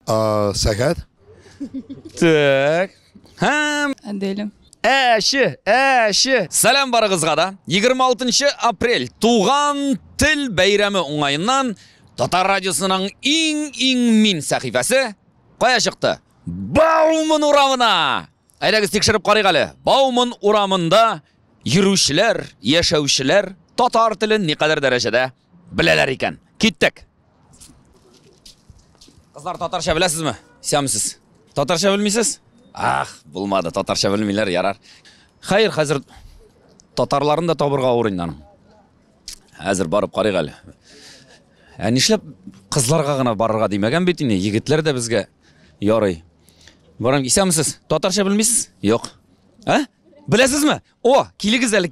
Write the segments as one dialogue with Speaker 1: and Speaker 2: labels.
Speaker 1: Сәғат.
Speaker 2: Так. Хам.
Speaker 3: Әделім.
Speaker 2: Әші. Сәлем барығызға да. 26 апрель туған тіл бәйрәмі оңайынан Татар радиосының иң мин сәхифәсі қоя шықты. Баумын урамына. Әйдәгіз текшіріп қарайық әлі. Баумын урамында йөрүшеләр, яшәүшеләр татар тілін не қадар дәрәжәдә біләләр икән. Киттік. Қызлар, татарша біләсіз ме? Сәмсіз. Татарша білмейсіз? Болмады, татарша білмейлер, ярар. Хайыр, қазір татарларын да табырға орынданым. Әзір барып қарайық әлі. Нешлеп қызларға ғана барырға демеген бетіне, егетлер де бізге ярай. Барам, сәмсіз, татарша білмейсіз? Жоқ. Білесіз ме? Келігіз әлі.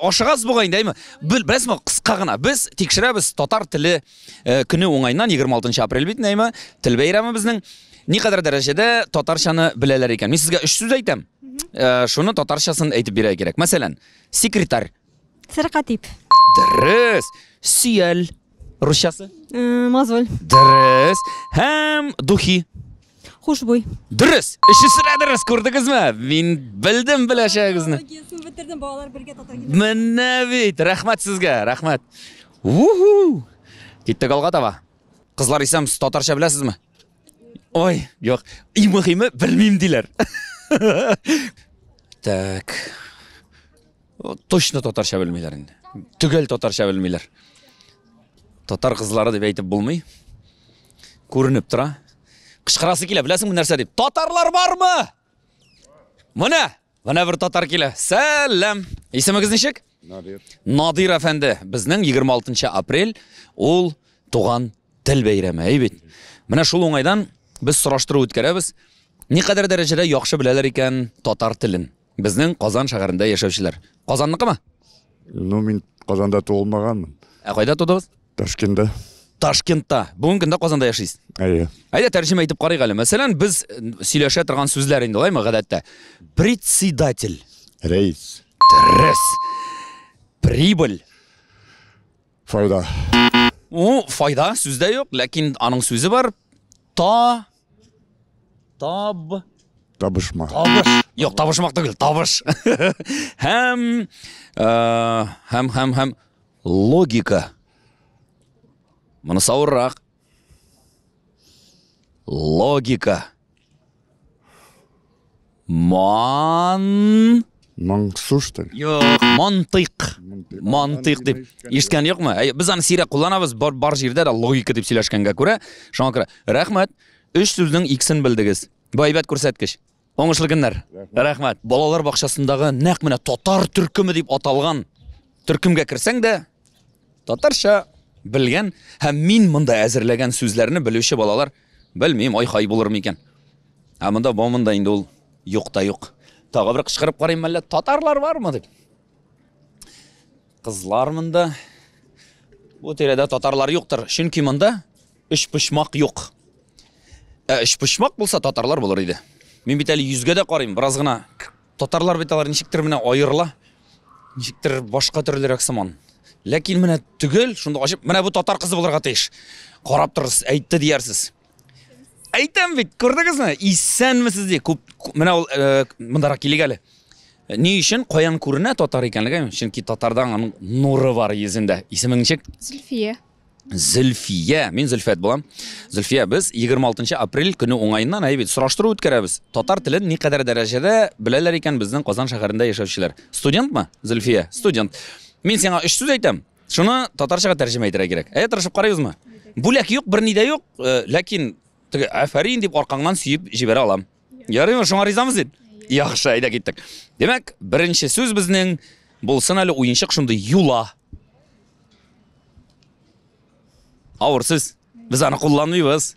Speaker 2: Ашығасыз бұғайын дәймі? Білесіз ме? Қысқа ғына. Біз текшірәбіз татар тілі күні оңайынан 26 апрель бетін әймі. Тіл бәйрәмі біздің не қадар дәрежеде татаршаны біләлер екен. Мен сізге 3 сөз айтам. Шуны татаршасын айтып бере керек. Мәселен, секретарь.
Speaker 4: Сырқатип.
Speaker 2: Дұрыс. Сүйел. Русшасы?
Speaker 4: Мазоль.
Speaker 2: Дұрыс. Хәм духи.
Speaker 4: Хушбуй.
Speaker 2: Дұрыс. Үшісіре дұрыс көрдіңіз ме? Мен білдім біләшәгізні.
Speaker 4: Бітірдім, балалар бірге татар келді.
Speaker 2: Міні бейт. Рахмат сізге. Рахмат. Кеттік алға таба. Қызлар исәм, сіз татарша біләсіз ме? Ой, жоқ. Имы білмейм дейлер. Так. Точно татарша білмейлер енді. Түгел татарша білмейлер. Татар қызлары деп әйтіп болмай. Көрініп тұра. Қышқырасы келе, біләсің бұл нәрсе деп. Татарлар бар ма? Мұна бір татар келе. Сәлем. Есіміңіз нешек? Надир әфәнді. Біздің 26 апрель ол туған тіл бәйрәмі. Әйбет. Мұна шул оңайдан біз сұраштыру өткерәбіз. Не қадар дәрежеде яқшы біләлер екен татар тілін. Біздің Қазан шағарында яшәушілер. Қазаннықы ма?
Speaker 1: Мен Қазанда туылмағанмын.
Speaker 2: Қайда тудыңыз? Ташкентта. Бүгін күнде Қазанда яшайсыз. Айда тәржіме айтып қарайық әлі. Мәселен, біз сөйлеше тұрған сөздер енді олай ма ғадатта? Председатель.
Speaker 1: Рейс.
Speaker 2: Дұрыс. Прибыль.
Speaker 1: Файда.
Speaker 2: Файда сөзде жоқ, ләкин аның сөзі бар.
Speaker 1: Табышма.
Speaker 2: Жоқ, табышмақ түгіл, табыш. Хәм логика. Мұны сауыррақ. Логика.
Speaker 1: Маңсу, что ли?
Speaker 2: Жоқ, мантық деп. Ешкен жоқ ма? Біз аны сирек қоланабыз, бар жерде де логика деп сөйлешкенге көре. Шоңа көре. Рахмет, 3 сөздің иксін білдігіз. Байбет көрсеткіш. Оңышлығындар. Рахмет. Балалар бақшасындағы нәқ міне татар түркімі деп аталған. Түркімге кірсең де, татарша білген, һәм мен мұнда әзірлеген сөзлеріні білуші балалар білмейм, ай-хай болыр ма екен. Мұнда бомында енді ол жоқ та жоқ. Тағы бір қышқырып қарайым әлі, татарлар бар ма деп. Қызлар мұнда. Бұл тереді татарлар жоқтыр. Шүнкі мұнда үш пұшмақ жоқ. Үш пұшмақ болса татарлар болыр еді. Мен бет әлі 100-ге де қарайым, біразғына. Татарлар беталар нешіктір міне айырла. Нешіктір башқа түрлер әксіман. Ләкин міне түгел, шында қашып, міне бұл татар қызы болырға тейш. Қарап тұрыз, әйтті дейерсіз. Әйтем бет, көрдіңіз ме? Исәнмісіз де, міне ол мұндара келек әлі. Не үшін қоян көріне татар екенлігі? Шынки татардан нұры бар езінде. Исімің нешек? Зүлфия. Мен Зүлфият болам. Зүлфия, біз 26 апрель күні оңайынан әйбет сұраштыру өткерәбіз. Татар тілін не қадар дәрежеде біләлер екен біздің Қазан шағарында яшаушылар. Студент ма? Зүлфия, студент. Мен сеңа 3 сөз айтам. Шуны татаршаға тәржіме айтыра керек. Тырышып қарайыз ма? Бүләк жоқ, бір неде жоқ, ләкин әфәрин деп арқаңнан сүйіп жібере алам. Ярай ма, шоңа ризамыз дед? Яқшы, айда кеттік. Демек, бірінші сөз біздің болсын әлі ойыншық шынды юла. Ауырсыз, біз аны қолданмайбыз.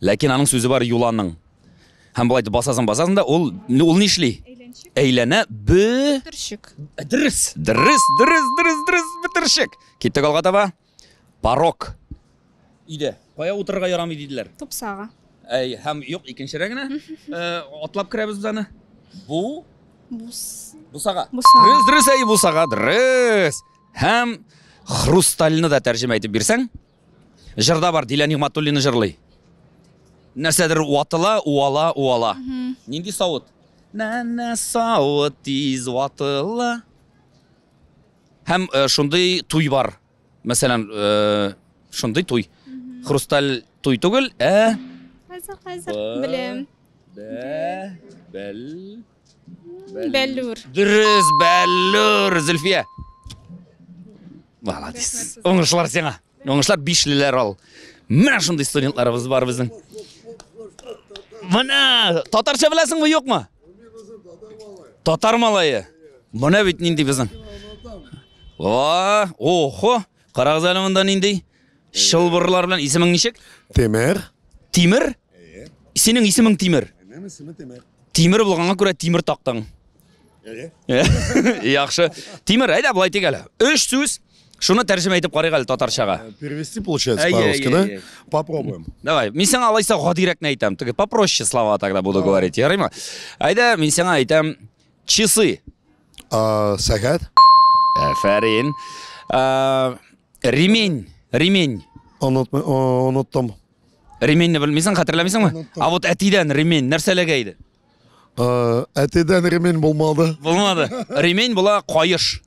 Speaker 2: Ләкин аның сөзі бар юланың. Һәм бұлайды басасын да, ол не ішлей? Әйләне
Speaker 3: Бітіршік.
Speaker 2: Дұрыс, бітіршік. Кеттік алға таба. Парок. Үйде, қоя отырға ярамай дейділер.
Speaker 3: Топсаға.
Speaker 2: Һәм жоқ, екінші рәгіні. Атлап кірәбіз біздәні. Бусаға. Дұрыс. Һәм хрусталіні да тәржім айтып берсең. Жырда бар, Диля Нигматуллины жырлай. нәрседір уатыла, уала. Нендей сауыт? Нәнә сауыт тиз уатыла. Һәм шундай туй бар. Мәсәлән, шундай туй. Хрусталь туй түгел,
Speaker 3: Қазір білем. Бәллур.
Speaker 2: Дұрыс, бәллур, Зульфия. Молодец. Оңышлар сеңа. Оңышлар бишлілер ал. Мына шундай студентларыбыз бар біздің. Мына, татарша білесің бі, жоқ ма? Татар малайы. Мына бит нендей біздің. Охо, қарағыз әлімінде нендей. Шылбырлар білен. Исімің нешек?
Speaker 5: Темір.
Speaker 2: Тимір? Сенің исімің Тимір? Тимір болғанға көре Тимір тақтың. Яқшы. Тимір, айда бұлай тек әлі. 3 сөз. Шуны тәржім айтып қарайық әлі татаршаға.
Speaker 5: Перевести получается по-русски, да? Попробуем.
Speaker 2: Давай, мен сен алайса ғадирекне айтам. Тігі попроще слова тогда буду говорить. Ярай ма? Айда, мен сен айтам. Часы.
Speaker 5: Сағат.
Speaker 2: Әфәрин. Ремень.
Speaker 5: Ұныттым.
Speaker 2: Ременьні білмейсің, қатырламайсың ма? А вот әтиден ремень, нәрселеге айды?
Speaker 5: Әтеден ремень болмады.
Speaker 2: Болмады. Ремень бұла қойыш.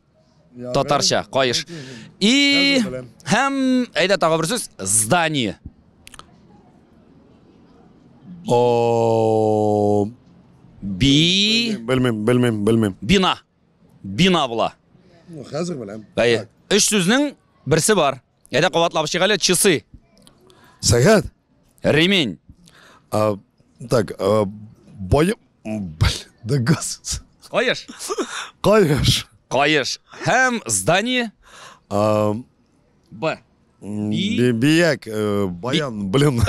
Speaker 2: Татарша, қойыш. И һәм, әйда тағы бір сөз, здание.
Speaker 5: Білмем.
Speaker 2: Бина бұла.
Speaker 5: Қазір білем.
Speaker 2: 3 сөзінің бірсі бар. Әйда қуатлап шығалы, часы.
Speaker 5: Сағат.
Speaker 2: Ремень.
Speaker 5: Так, бойым... Да газ.
Speaker 2: Қойыш. Қойыш. Һәм здание. Б.
Speaker 5: Бияк. Баян. Блин.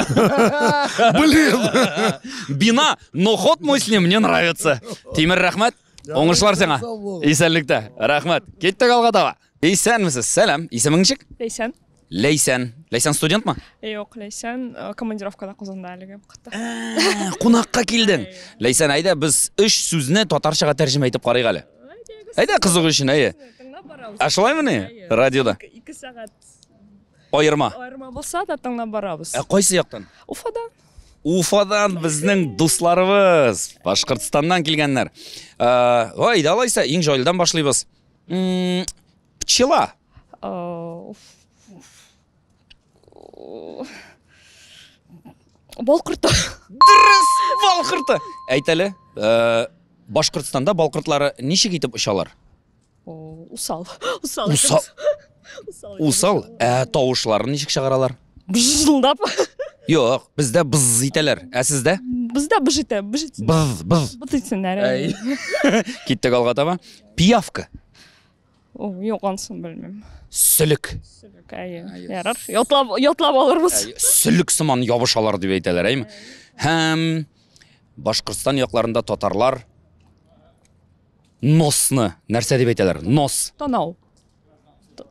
Speaker 2: Бина. Но ход мысли мне нравится. Тимир, рахмат. Оңышлар сеңа. Исәнлікті. Рахмат. Кеттік алғатаға. Исәнмісіз? Сәлем. Исемің нешек?
Speaker 3: Лейсан.
Speaker 2: Лейсан студент ма?
Speaker 3: Жоқ, Лейсан командировкада Қазанда әлігі.
Speaker 2: Қонаққа келдің. Лейсан, айда біз 3 сөзіне татаршаға тәржім айтып қарайық әлі. Айда қызық үшін, айы. Ашылай міне? Радиода.
Speaker 3: 2 сағат.
Speaker 2: Ойырма.
Speaker 3: Ойырма болса да тыңнап барабыз.
Speaker 2: Қойсы яқтан?
Speaker 3: Уфадан
Speaker 2: біздің достарыбыз. Башқұртстаннан келгенлер. Айда алайса, ең жайлыдан башлайбыз. Пчела.
Speaker 3: Балқұрты.
Speaker 2: Дұрыс, балқұрты. Әйтәлі, Башқұртстанда балқұртлары нешек етіп ұшалар?
Speaker 3: Усал.
Speaker 2: Усал? Тауышларын нешек шығаралар?
Speaker 3: Бжылдап.
Speaker 2: Жоқ, бізді бұз етелер. Сізді?
Speaker 3: Бізді бұжыты.
Speaker 2: Бұз.
Speaker 3: Бұтыйсын әрі.
Speaker 2: Кеттік алғата ма? Пиявка.
Speaker 3: Жоқ, ансын білмем.
Speaker 2: Сүлік.
Speaker 3: Ярар. Ятлап алырбыз.
Speaker 2: Сүлік сыман ябышалар деп айталар, әйме? Һәм Башқұртстан яқларында татарлар носны нәрсе деп айталар. Нос.
Speaker 3: Танау.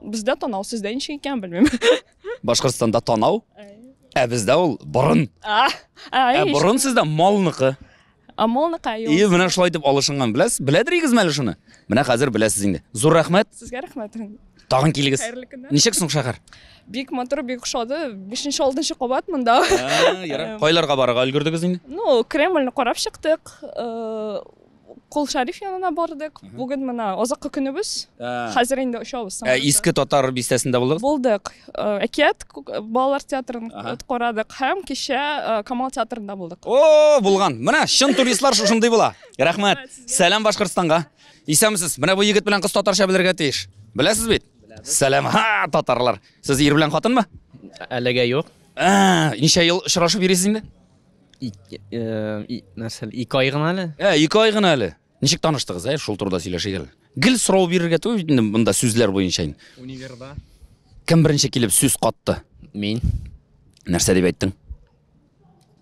Speaker 3: Бізде танау, сізде неше екен білмем.
Speaker 2: Башқұртстанда танау? Бізде ол бұрын. Бұрын сізде малнықы.
Speaker 3: Малнықы.
Speaker 2: Мына шылай деп алышынған біләсіз? Біләдір егіз мәлі шыны? Мына қазір біләсіз енді. Зор рахмет.
Speaker 3: Сізге рахмет.
Speaker 2: Тағын келігіз. Нешек сұң шақар?
Speaker 3: Бек мотор, бек ұшады. 5-6 қабат мұнда.
Speaker 2: Қойларға барыға үлгірдіңіз енді?
Speaker 3: Кремльні қарап шықтық. Қол шариф янына бардық. Бүгін мына озаққа күнібіз. Қазір енді ұшауыз.
Speaker 2: Ескі татар бистесінде болдыңыз?
Speaker 3: Болдық. Әкет балалар театрын қорадық. Һәм кеше Камал театрында болдық.
Speaker 2: Болған. Мына шын туристлар шушындай бола. Рахмет. Сәлем Башқұртстанға. Исәмісіз, мына бұл егет білен қыз татарша білерге тейш. Білесіз бет? Сәлем, татарлар. Сіз ер білен қатын ба?
Speaker 6: Әліге жоқ.
Speaker 2: Неше ел ұшырашып ересің де?
Speaker 6: 2 айғын әлі.
Speaker 2: 2 айғын әлі. Нешек таныштығыз, шул турда сөйлешек әлі. Гіл сұрау берерге той, бұнда сөздер бойыншайын.
Speaker 6: Универда.
Speaker 2: Кім бірінші келіп сөз қатты?
Speaker 6: Мен.
Speaker 2: Нәрсе деп айттың?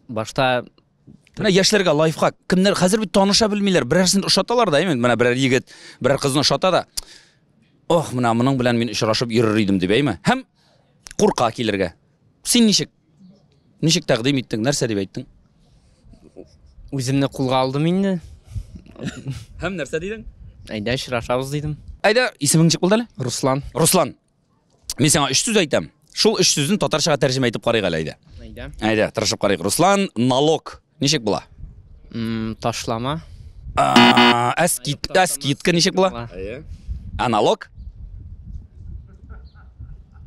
Speaker 6: Башта...
Speaker 2: Мына яшілерге лайфхак. Кімдер қазір бүт таныша білмейлер. Бірәрсін ұшаталар да, емен. Мына бірәр егет, бірәр қызын ұшата да. Мына мұның білән мен ұшырашып ерірейдім деп әйме. Хәм қорқа келерге. Сен нешек тәқдим еттің, нәрсе деп айттың?
Speaker 6: Өзімні құлға алдым енді.
Speaker 2: Һәм нәрсе дейдің?
Speaker 6: Айда ұшырашабыз дейдім.
Speaker 2: Айда, исімің нешек болды әлі?
Speaker 6: Руслан.
Speaker 2: Руслан. Мен саңа 3 сөз айтам. Шул 3 сүзін татаршаға тәржімә етіп қарайық әлі айда.
Speaker 6: Айда.
Speaker 2: Айда, тырышып қарайық. Руслан, налог. Нешек бұла?
Speaker 6: Ташлама.
Speaker 2: Әскиткі нешек бұла? Аналог?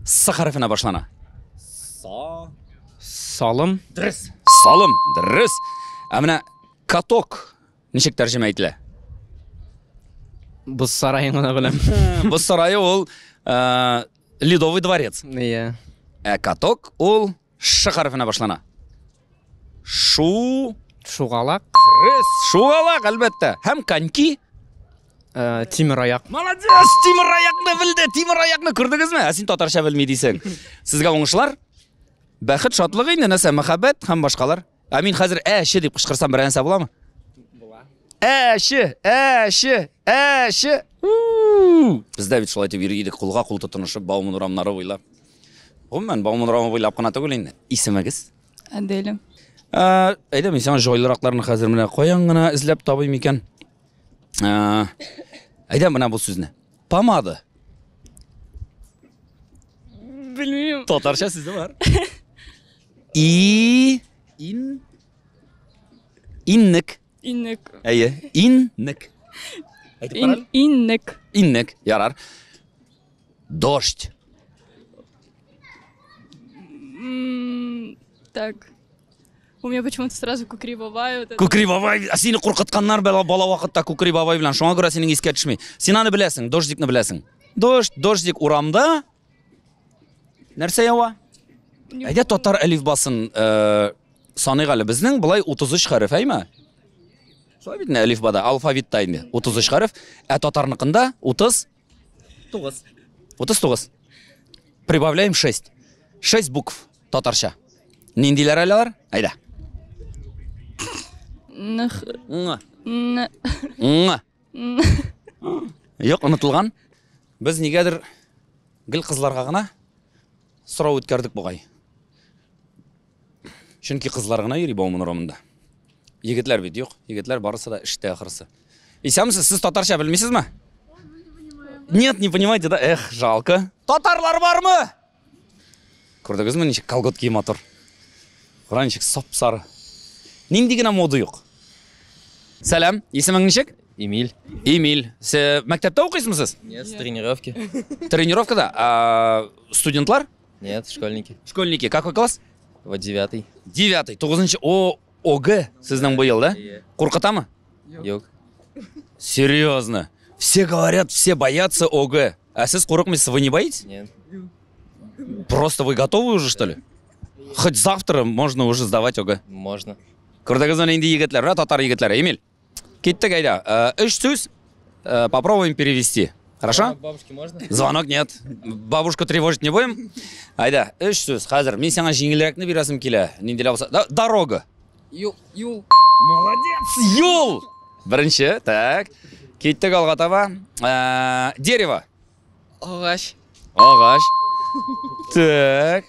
Speaker 2: С харфына башлана.
Speaker 6: Салым.
Speaker 2: Дұрыс. Салым. Дұрыс. Әміна каток. Нешек тәржімә етілі?
Speaker 6: Бұз сарайын ғана білем.
Speaker 2: Бұз сарайы ол Ледовый дворец.
Speaker 6: Иә.
Speaker 2: Каток ол ш харфына башлана.
Speaker 6: Шуғалақ.
Speaker 2: Шуғалақ, әлбәтті. Һәм коньки.
Speaker 6: Тимір аяқ.
Speaker 2: Молодец! Тимір аяқны білді. Тимір аяқны көрдіңіз ме? Сен татарша білмей дейсің. Сізге оңышылар? Бәхет, шатлық енді, нәрсе, махаббат һәм башқалар. Мен қазір әші деп қышқырсам бір әнсә бола ма? Әші. Бізде бит шулай деп йөргидек, құлға құл тұтынышып, баумын ұрамнары ойлап. Мен баумын ұрамы ойлап қана түгел енді. Исемегіз?
Speaker 3: Әделім.
Speaker 2: Әйда, мен саған жойлырақларını қазір міне қоян ғана ізләп табайым екен. Әйда, мына бұл сөзіне. Помада.
Speaker 3: Білмеймін.
Speaker 2: Татарша сөзі бар. Иннік.
Speaker 3: Иннік.
Speaker 2: Әйе, иннік.
Speaker 3: Иннік.
Speaker 2: Иннік, ярар. Дождь.
Speaker 3: Так. У меня почему-то сразу Кукри Бабай.
Speaker 2: Кукри Бабай, сені қорқытқаннар бала вақытта Кукри Бабай білән. Шоңа көре сенің еске түшмей. Сен аны білесің, дождикны білесің. Дождик урамда. Нәрсе яуа? Әйде татар әлифбасын саныйық әлі. Біздің бұлай 33 харф, әйме? Солай бітіне әлифбада, алфавитта әйме. 33 харф. Татарнықында 39. Прибавляем 6. 6 букв татарша. Нендейлер әлілер? Айда. Йоқ, ұнытылған. Біз негедір гіл қызларға ғана сұрау өткердік бұғай. Чүнки қызларғына ери баумын ұрамында. Егетлер бет, йоқ. Егетлер барысы да іште ақырысы. Исәмсіз, сіз татарша білмейсіз ма? Нет, не понимаете, да? Эх, жалко. Татарлар бар мы? Көрдіңіз ме, нешек колгот киім атыр. Құраншек сап-сары. Нендегіне моды йоқ? Сәлем, есімің нешек?
Speaker 7: Эмиль.
Speaker 2: Эмиль. Мәктепте оқисыз?
Speaker 7: Нет, с тренировки.
Speaker 2: Тренировкада? Студентлар?
Speaker 7: Нет, школьники.
Speaker 2: Школьники. Какой класс?
Speaker 7: Вот 9-й.
Speaker 2: 9-й. 9-й. ОГ сіздің бұйыл, да? Қорқыта ма?
Speaker 7: Yok.
Speaker 2: Серьезно. Все говорят, все боятся ОГ. А сіз қорықмайсыз, вы не боитесь?
Speaker 7: Нет.
Speaker 2: Просто вы готовы уже, что ли? Хоть завтра можно уже сдавать ОГ.
Speaker 7: Можно.
Speaker 2: Көрдіңіз ме енді егетлер, татар егетлер. Эмиль, кеттік айда. 3 сөз попробуем перевести. Хорошо?
Speaker 7: Бабушке можно?
Speaker 2: Звонок нет. Бабушку тревожить не будем? Айда, 3 сөз. Қазір мен саңа жеңілірекні берасым келе. Ненделі болса. Дорога.
Speaker 7: Юл.
Speaker 2: Молодец! Юл! Бірінші, так. Кеттік алға таба. Дерево.
Speaker 7: Ағаш.
Speaker 2: Ағаш. Так.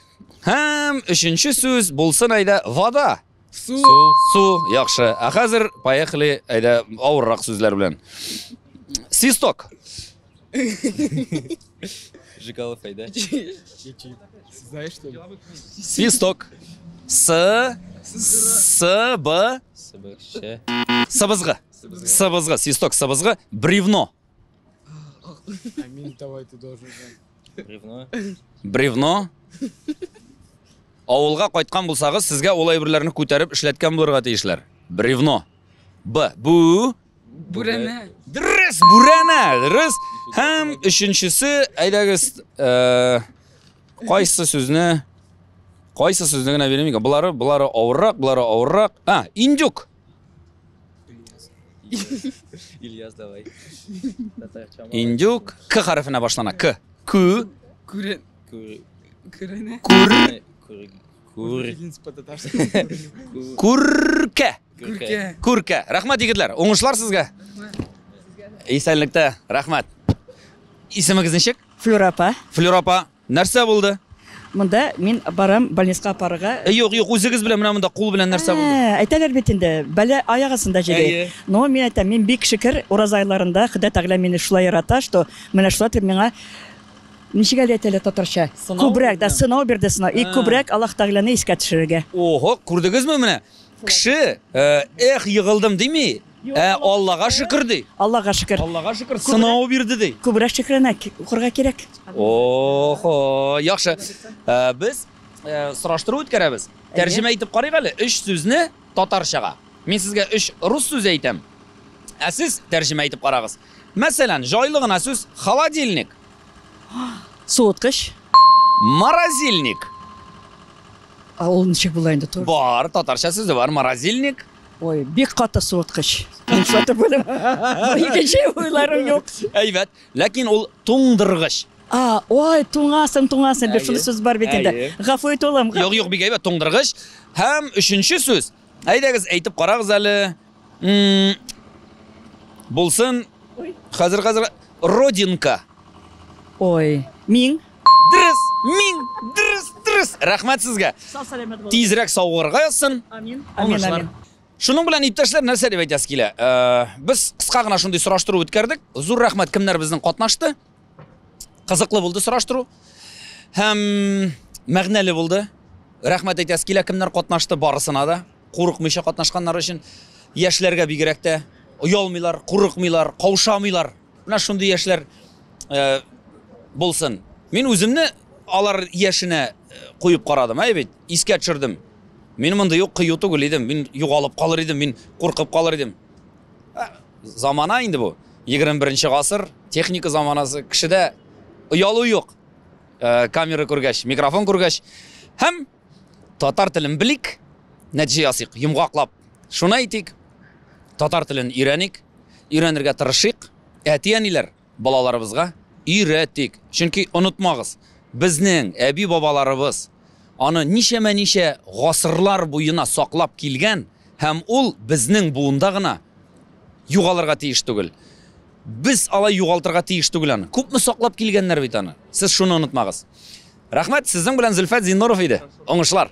Speaker 2: Һәм үшінші сөз болсын айда. Вода.
Speaker 7: Су.
Speaker 2: Яқшы. Қазір поехали айда ауыррақ сөзлер білен. Свисток.
Speaker 7: Жигалов айда.
Speaker 8: Знаешь, что ли?
Speaker 2: Свисток. Сыбызғы. Свисток, сыбызғы. Бревно.
Speaker 8: Амин, давай ты должен знать.
Speaker 7: Бревно.
Speaker 2: Бревно. Ауылға қайтқан болсағыз, сізге олай бірлеріні көтеріп ішлеткен бұларға тейшілер. Бревно.
Speaker 7: Бурана.
Speaker 2: Дұрыс, бурана. Дұрыс. Һәм үшіншісі, айдағыз, қайсы сөзіне ғана беремейді. Бұлары ауыррақ. Индюк.
Speaker 7: Ильяс, давай.
Speaker 2: Индюк. К харфына башлана. К.
Speaker 7: Күрке.
Speaker 2: Күрке. Рахмат егетлер. Оңышылар сізге. Исәлікті. Рахмат. Исіміңіз нешек?
Speaker 9: Флюрапа.
Speaker 2: Флюрапа. Нәрсе болды?
Speaker 9: Мұнда мен барам больницаға апарыға.
Speaker 2: Жоқ, өзіңіз білем, мына қол білен нәрсе болды.
Speaker 9: Айталар бетінде, бәлі аяғысында жеге. Но мен айтам, мен бек шүкір ораза айларында Құдай тағала мені шулай ярата, что мені шулай мені ничек әле әйтәләр татарча? Күбрәк да сынау бирде сынау. И күбрәк Аллаһ Тәгаләне искә төшерергә.
Speaker 2: Ого, күрдегезме менә? Кеше, йыгылдым дими. Аллага шөкер ди.
Speaker 9: Аллаһка шөкер.
Speaker 2: Аллага шөкер, сынау бирде ди.
Speaker 9: Күбрәк шөкрәнә укырга кирәк.
Speaker 2: Ого, яхшы. Без сораштыру үткәрәбез. Тәрҗемә итеп карыйк әле. 3 сүзне татарчага. Мин сезгә 3 рус сүзе әйтәм. Ә сез тәрҗемә итеп карагыз. Мәсәлән, җайлы гына сүз холодильник,
Speaker 9: Суыткыч.
Speaker 2: морозильник.
Speaker 9: Ул ничек була инде тур?
Speaker 2: Бар, татарча сүзе бар, морозильник.
Speaker 9: Ой, бик каты суыткыч. Шаты белем. Икенче уйларым юк.
Speaker 2: Әйбәт, ләкин ул туңдыргыч.
Speaker 9: Ой, туңасың, бер шул сүз бар бит инде. Гафу ит улым.
Speaker 2: Юк, бик әйбәт, туңдыргыч. Һәм 3нче сүз. Әйдәгез, әйтеп карагыз әле. Булсын, хәзер родинка.
Speaker 9: Ой, мин.
Speaker 2: Дөрес. Рәхмәт сезгә. Тизрәк саугырга язсын.
Speaker 9: Амин.
Speaker 2: Шуның белән иптәшләр нәрсә дип әйтәс килә? Без кыска гына шундый сораштыру үткәрдек. Зур рәхмәт кемнәр безнең катнашты. Кызыклы булды сораштыру. Һәм мәгънәле булды. Рәхмәт әйтәс килә кемнәр катнашты барысына да. Курыкмыйча катнашканнар өчен яшьләргә бигрәк тә уялмыйлар, курыкмыйлар, каушамыйлар. Менә шундый яшьләр булсын. Мин үземне алар яшенә куеп карадым, бит, искә төшердем. Мин монда юк кыю түгел идем, мин югалып калыр идем, мин куркып калыр идем. Замана инде бу. 21нче гасыр, техника заманасы, кешедә уялу юк. Камера күргәч, микрофон күргәч, һәм татар телен билик, нәтиҗә ясыйк, йомгаклап. Шуны әйтик. Татар телен өйрәник, өйрәнергә тырышыйк. Әти-әниләр балаларыбызга өйрәтик. Чөнки онытмагыз, безнең әби бабаларыбыз аны ничә гасырлар буена саклап килгән һәм ул безнең буында гына югалырга тиеш түгел. Без алай югалтырга тиеш түгел аны. Күпме саклап килгәннәр бит аны. Сез шуны онытмагыз. Рәхмәт, сезнең белән Зөлфәт Зиннуров иде. Оңышлар.